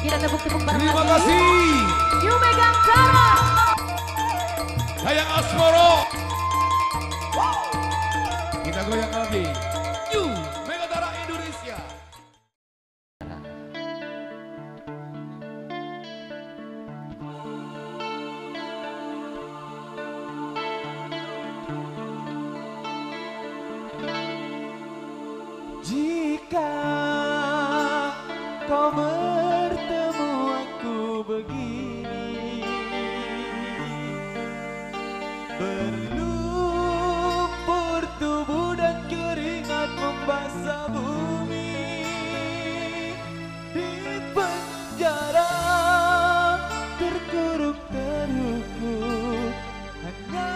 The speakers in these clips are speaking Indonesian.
Kita tepuk-tepuk bareng Terima lagi. kasih. You megang cara. Sayang Asmoro. Kita goyang lagi. You Megatara Indonesia. Jika kau bertemu aku begini, berlumpur tubuh dan keringat membasah bumi, di penjara terkurung terhukum, hanya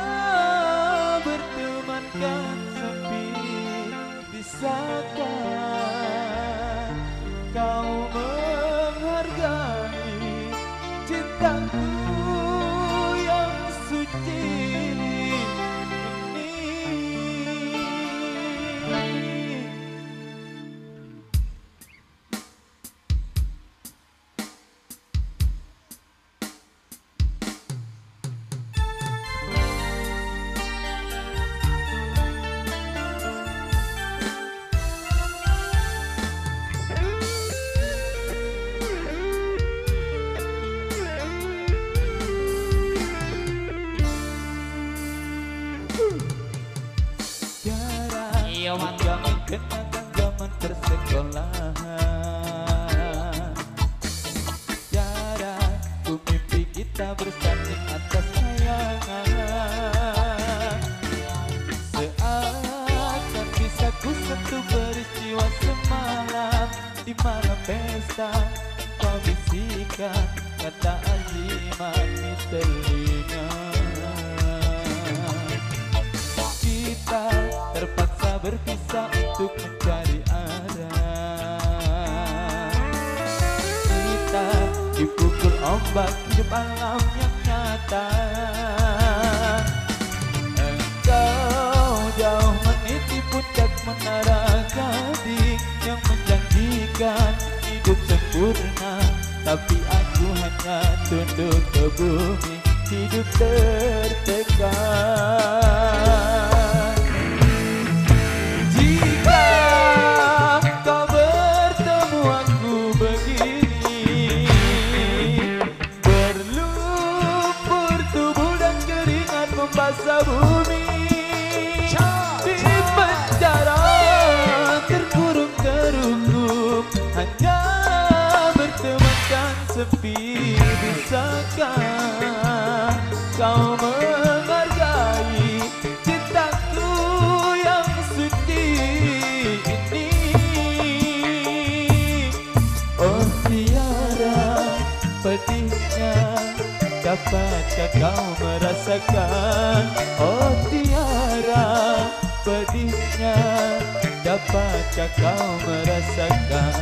bertemankan sepi. Bisakah kau menghargai cintaku yang suci ini? Kami kenangan zaman persekolahan, jarak ku mimpi kita bersanding atas kayangan, seakan bisa ku sentuh peristiwa semalam, di malam pesta kau bisikan kata azimat di telinga. Kita terpaksa berpisah untuk mencari arah. Kita dipukul ombak hidup alam yang nyata. Engkau jauh meniti puncak menara gading yang menjanjikan hidup sempurna, tapi aku hanya tunduk ke bumi, hidup tertekan. Basah bumi, di penjara terkurung terhukum, hanya bertemankan sepi. Bisakah kau menghargai cintaku yang suci ini? Oh tiara pedihnya, dapatkah kau merasakan? Oh tiara pedihnya, dapatkah kau merasakan?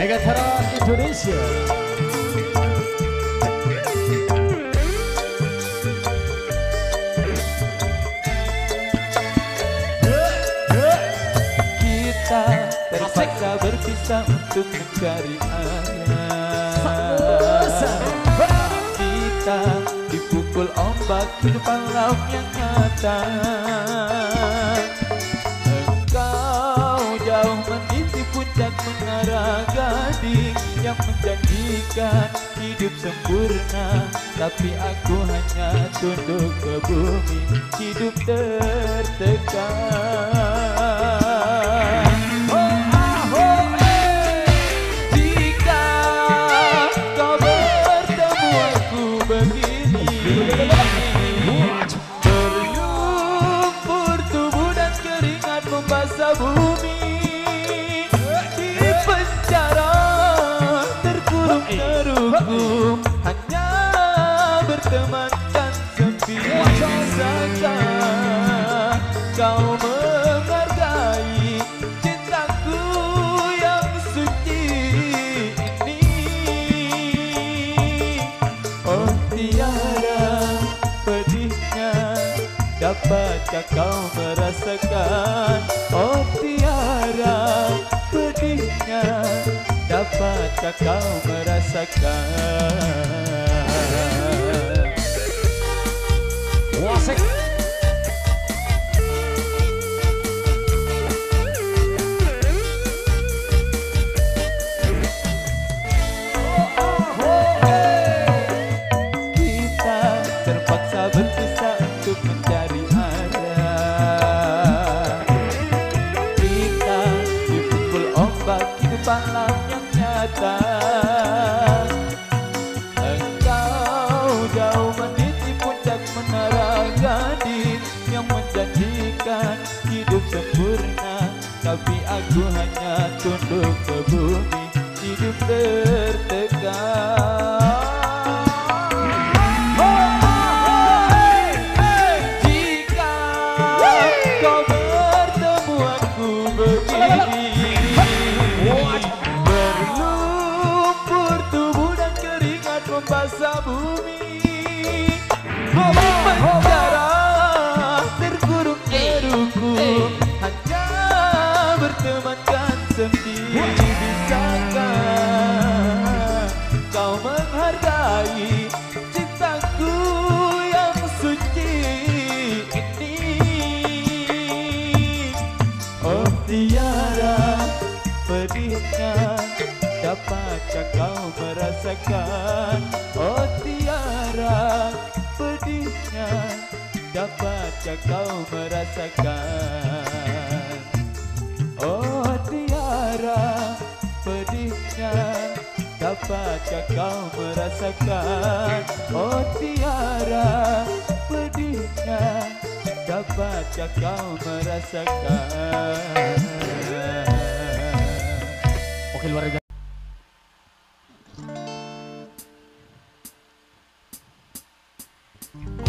Megatara Indonesia. Kita terpaksa berpisah untuk mencari arah. Kita dipukul ombak hidup alam yang nyata. Engkau jauh meniti puncak menara gading yang menjanjikan hidup sempurna, tapi aku hanya tunduk ke bumi, hidup tertekan. Berlumpur tubuh dan keringat membasah bumi, di penjara terkurung terhukum, hanya bertemankan sepi. Bisakah kau menghargai cintaku yang suci ini? Oh tiara pedihnya, dapatkah kau merasakan? Oh tiara dapatkah kau merasakan? Wasik. Kita terpaksa berpisah untuk mencari arah. Kita dipukul ombak kehidupan laut yang nyata. Engkau jauh meniti puncak menara Gading yang menjanjikan hidup sempurna, tapi aku hanya tunduk ke bumi, hidup tertekan. Jika kau bertemu aku begini, berlumpur tubuh dan keringat membasah bumi, penjara terkurung terungku, hanya bertemankan sendiri. Bisakah kau menghargai cintaku yang suci ini? Oh tiara pedihnya, dapatkah kau merasakan? Oh tiara pedihnya, dapatkah kau merasakan? Oh tiara pedihnya, dapatkah kau merasakan? Oh tiara pedihnya, dapatkah kau merasakan? Oke, luar biasa.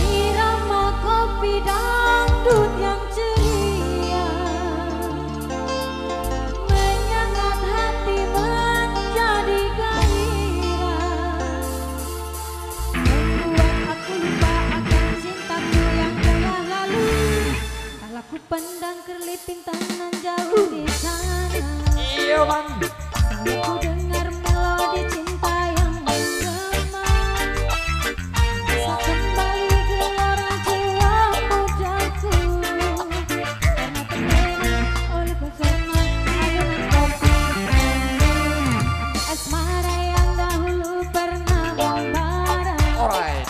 Irama kopi dangdut yang ceria menyengat hati menjadi gairah, membuat aku lupa akan cintaku yang telah lalu. Kala ku pandang kerlip pintanan jauh di sana, Iya, man. aku dengar melodi cinta yang menggema. Bisa kembali gelora jiwa mudaku, karena terlena oleh pesona adonan kopi. Asmara yang dahulu pernah membara, Alright.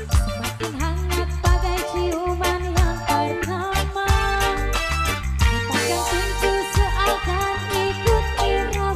semakin hangat bagai ciuman yang pertama. Takkan pintu seakan ikut irama.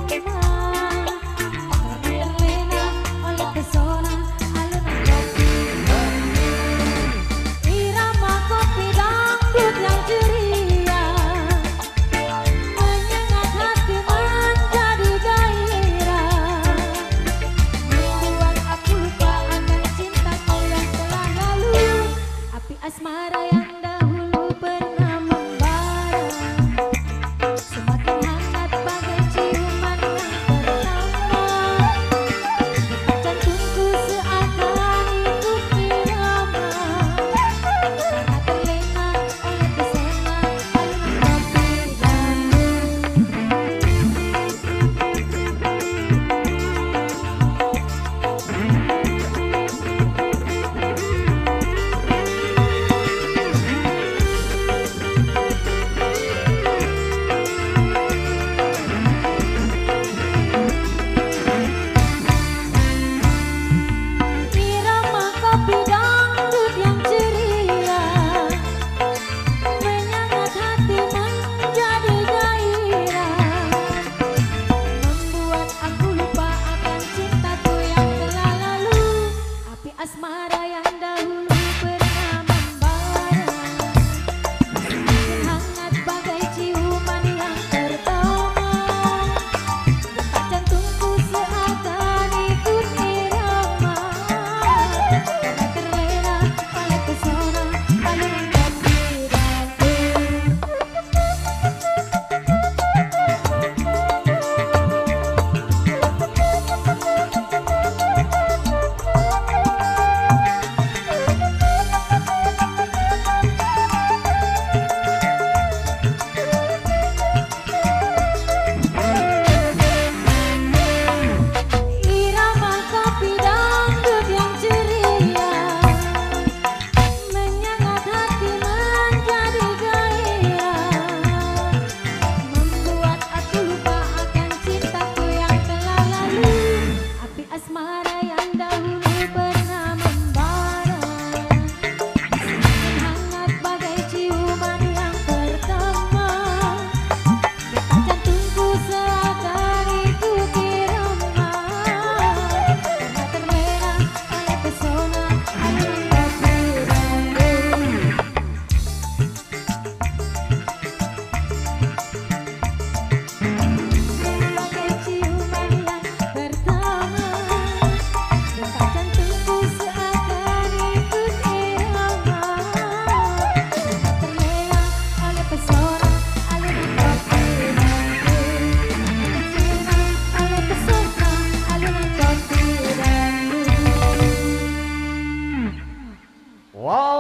Wow.